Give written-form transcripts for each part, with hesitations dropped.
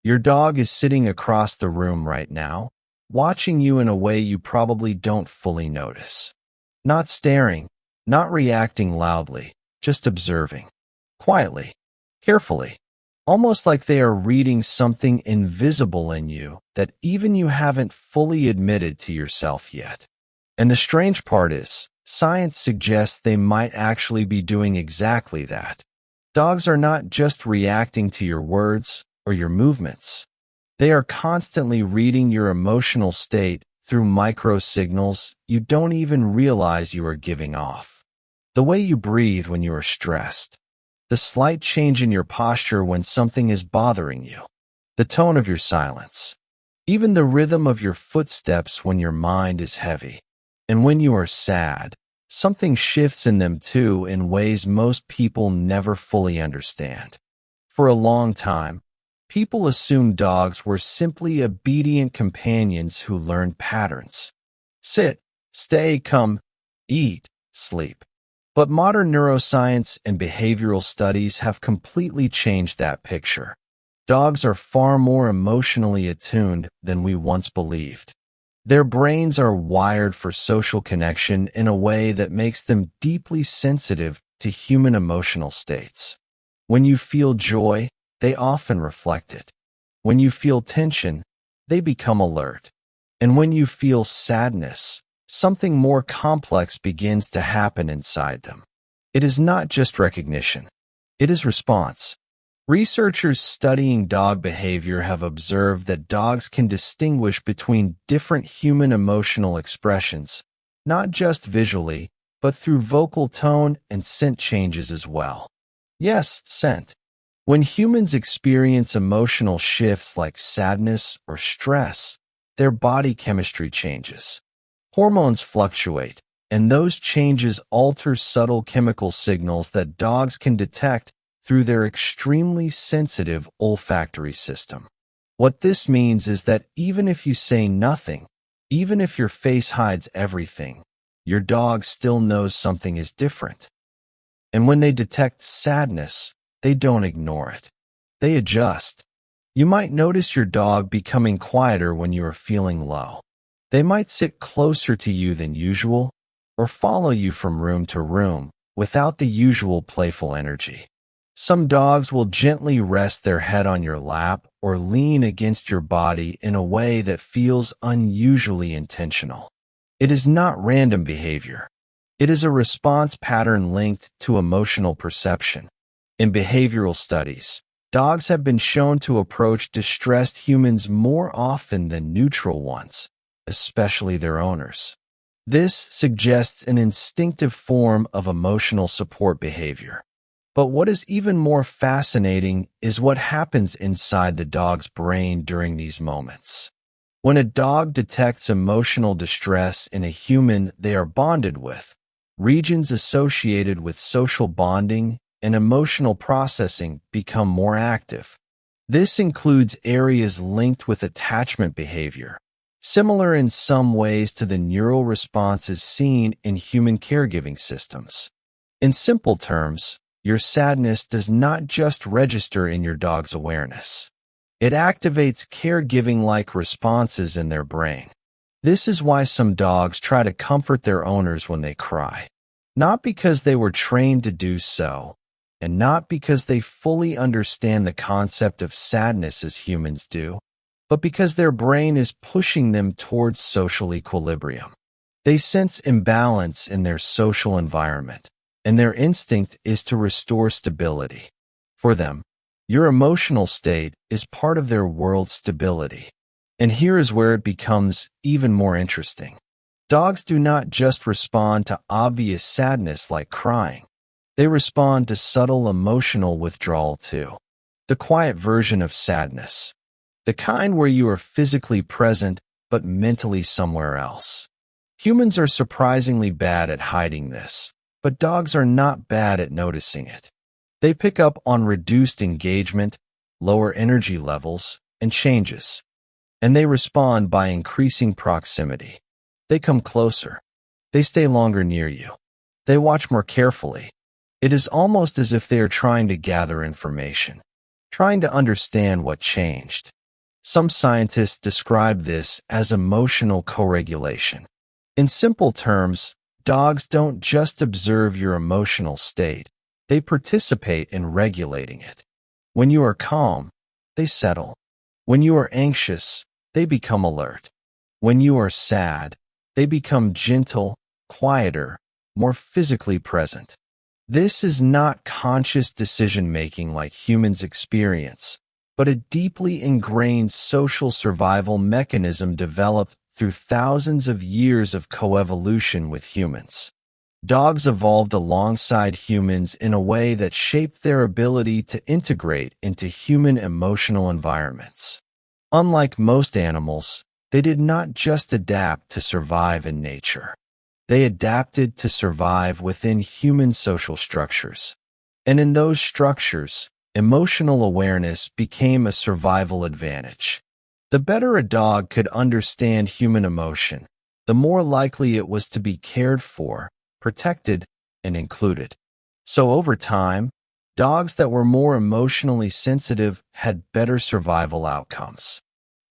Your dog is sitting across the room right now, watching you in a way you probably don't fully notice. Not staring, not reacting loudly, just observing. Quietly, carefully, almost like they are reading something invisible in you that even you haven't fully admitted to yourself yet. And the strange part is, science suggests they might actually be doing exactly that. Dogs are not just reacting to your words or your movements. They are constantly reading your emotional state through micro signals you don't even realize you are giving off. The way you breathe when you are stressed, the slight change in your posture when something is bothering you, the tone of your silence, even the rhythm of your footsteps when your mind is heavy. And when you are sad, something shifts in them too in ways most people never fully understand. For a long time, people assumed dogs were simply obedient companions who learned patterns. Sit, stay, come, eat, sleep. But modern neuroscience and behavioral studies have completely changed that picture. Dogs are far more emotionally attuned than we once believed. Their brains are wired for social connection in a way that makes them deeply sensitive to human emotional states. When you feel joy, they often reflect it. When you feel tension, they become alert. And when you feel sadness, something more complex begins to happen inside them. It is not just recognition. It is response. Researchers studying dog behavior have observed that dogs can distinguish between different human emotional expressions, not just visually, but through vocal tone and scent changes as well. Yes, scent. When humans experience emotional shifts like sadness or stress, their body chemistry changes. Hormones fluctuate, and those changes alter subtle chemical signals that dogs can detect through their extremely sensitive olfactory system. What this means is that even if you say nothing, even if your face hides everything, your dog still knows something is different. And when they detect sadness, they don't ignore it. They adjust. You might notice your dog becoming quieter when you are feeling low. They might sit closer to you than usual, or follow you from room to room without the usual playful energy. Some dogs will gently rest their head on your lap or lean against your body in a way that feels unusually intentional. It is not random behavior. It is a response pattern linked to emotional perception. In behavioral studies, dogs have been shown to approach distressed humans more often than neutral ones, especially their owners. This suggests an instinctive form of emotional support behavior. But what is even more fascinating is what happens inside the dog's brain during these moments. When a dog detects emotional distress in a human they are bonded with, regions associated with social bonding and emotional processing become more active. This includes areas linked with attachment behavior, similar in some ways to the neural responses seen in human caregiving systems. In simple terms, your sadness does not just register in your dog's awareness. It activates caregiving-like responses in their brain. This is why some dogs try to comfort their owners when they cry. Not because they were trained to do so, and not because they fully understand the concept of sadness as humans do, but because their brain is pushing them towards social equilibrium. They sense imbalance in their social environment, and their instinct is to restore stability. For them, your emotional state is part of their world's stability. And here is where it becomes even more interesting. Dogs do not just respond to obvious sadness like crying. They respond to subtle emotional withdrawal too. The quiet version of sadness. The kind where you are physically present but mentally somewhere else. Humans are surprisingly bad at hiding this, but dogs are not bad at noticing it. They pick up on reduced engagement, lower energy levels, and changes. And they respond by increasing proximity. They come closer. They stay longer near you. They watch more carefully. It is almost as if they are trying to gather information, trying to understand what changed. Some scientists describe this as emotional co-regulation. In simple terms, dogs don't just observe your emotional state, they participate in regulating it. When you are calm, they settle. When you are anxious, they become alert. When you are sad, they become gentle, quieter, more physically present. This is not conscious decision-making like humans experience, but a deeply ingrained social survival mechanism developed through thousands of years of coevolution with humans. Dogs evolved alongside humans in a way that shaped their ability to integrate into human emotional environments. Unlike most animals, they did not just adapt to survive in nature. They adapted to survive within human social structures. And in those structures, emotional awareness became a survival advantage. The better a dog could understand human emotion, the more likely it was to be cared for, protected, and included. So over time, dogs that were more emotionally sensitive had better survival outcomes.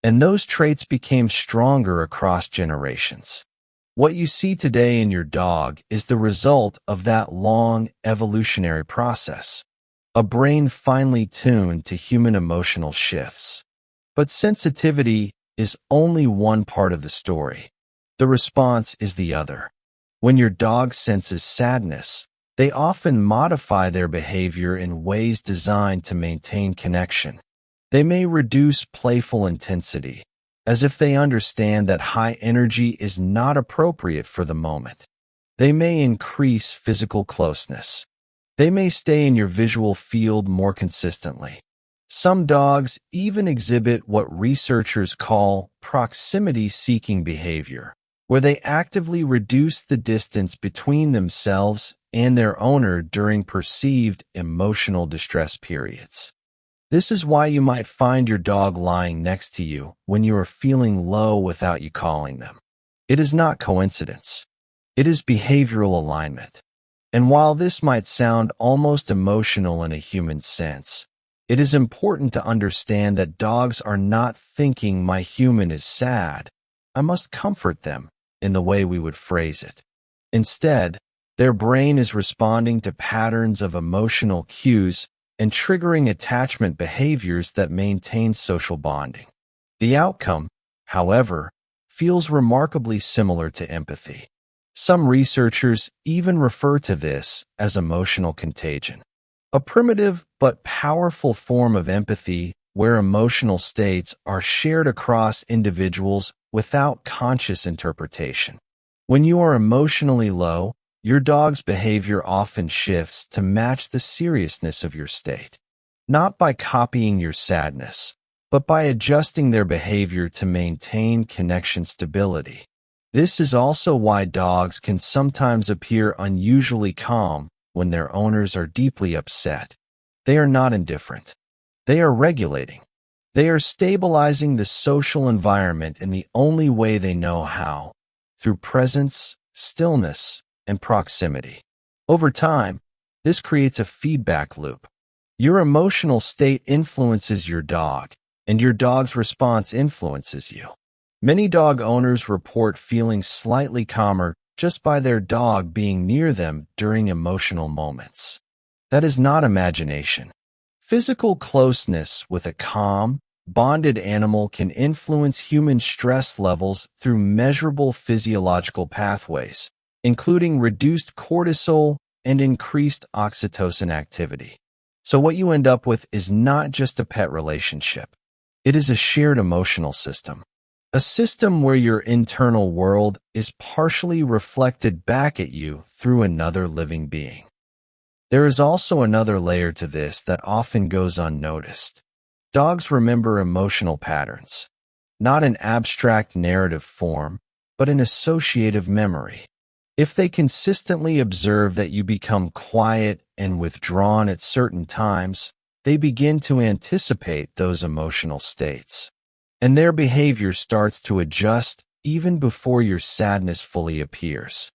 And those traits became stronger across generations. What you see today in your dog is the result of that long evolutionary process, a brain finely tuned to human emotional shifts. But sensitivity is only one part of the story. The response is the other. When your dog senses sadness, they often modify their behavior in ways designed to maintain connection. They may reduce playful intensity, as if they understand that high energy is not appropriate for the moment. They may increase physical closeness. They may stay in your visual field more consistently. Some dogs even exhibit what researchers call proximity-seeking behavior, where they actively reduce the distance between themselves and their owner during perceived emotional distress periods. This is why you might find your dog lying next to you when you are feeling low without you calling them. It is not coincidence. It is behavioral alignment. And while this might sound almost emotional in a human sense, it is important to understand that dogs are not thinking my human is sad. I must comfort them in the way we would phrase it. Instead, their brain is responding to patterns of emotional cues and triggering attachment behaviors that maintain social bonding. The outcome, however, feels remarkably similar to empathy. Some researchers even refer to this as emotional contagion, a primitive but powerful form of empathy where emotional states are shared across individuals without conscious interpretation. When you are emotionally low, your dog's behavior often shifts to match the seriousness of your state, not by copying your sadness, but by adjusting their behavior to maintain connection stability. This is also why dogs can sometimes appear unusually calm when their owners are deeply upset. They are not indifferent. They are regulating. They are stabilizing the social environment in the only way they know how, through presence, stillness, and proximity. Over time, this creates a feedback loop. Your emotional state influences your dog, and your dog's response influences you. Many dog owners report feeling slightly calmer just by their dog being near them during emotional moments. That is not imagination. Physical closeness with a calm, bonded animal can influence human stress levels through measurable physiological pathways, including reduced cortisol and increased oxytocin activity. So what you end up with is not just a pet relationship. It is a shared emotional system. A system where your internal world is partially reflected back at you through another living being. There is also another layer to this that often goes unnoticed. Dogs remember emotional patterns, not in abstract narrative form, but in associative memory. If they consistently observe that you become quiet and withdrawn at certain times, they begin to anticipate those emotional states. And their behavior starts to adjust even before your sadness fully appears.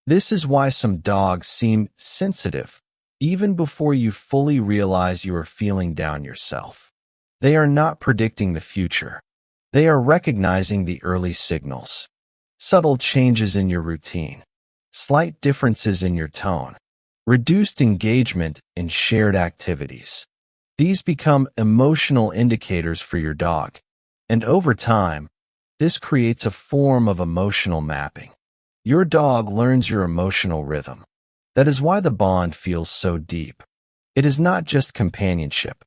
This is why some dogs seem sensitive even before you fully realize you are feeling down yourself. They are not predicting the future. They are recognizing the early signals. Subtle changes in your routine, slight differences in your tone, reduced engagement in shared activities. These become emotional indicators for your dog, and over time, this creates a form of emotional mapping. Your dog learns your emotional rhythm. That is why the bond feels so deep. It is not just companionship.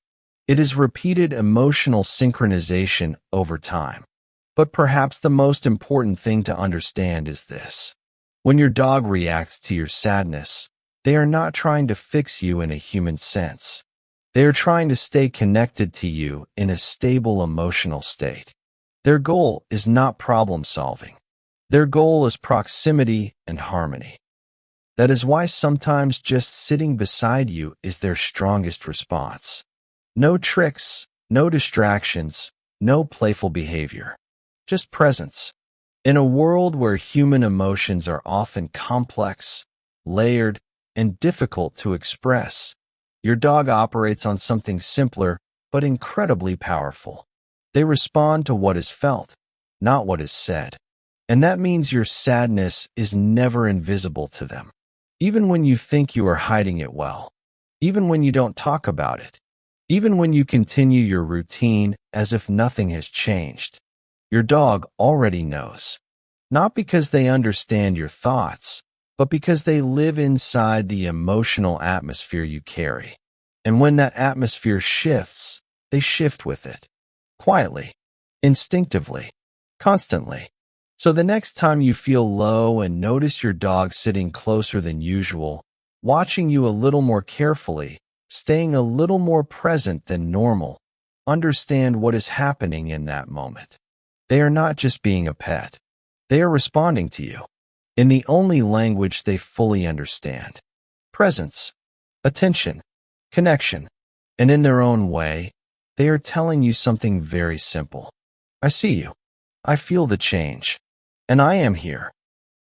It is repeated emotional synchronization over time. But perhaps the most important thing to understand is this. When your dog reacts to your sadness, they are not trying to fix you in a human sense. They are trying to stay connected to you in a stable emotional state. Their goal is not problem solving. Their goal is proximity and harmony. That is why sometimes just sitting beside you is their strongest response. No tricks, no distractions, no playful behavior. Just presence. In a world where human emotions are often complex, layered, and difficult to express, your dog operates on something simpler but incredibly powerful. They respond to what is felt, not what is said. And that means your sadness is never invisible to them. Even when you think you are hiding it well, even when you don't talk about it, even when you continue your routine as if nothing has changed, your dog already knows. Not because they understand your thoughts, but because they live inside the emotional atmosphere you carry. And when that atmosphere shifts, they shift with it. Quietly, instinctively, constantly. So the next time you feel low and notice your dog sitting closer than usual, watching you a little more carefully, staying a little more present than normal, understand what is happening in that moment. They are not just being a pet. They are responding to you in the only language they fully understand. Presence, attention, connection, and in their own way, they are telling you something very simple. I see you. I feel the change. And I am here.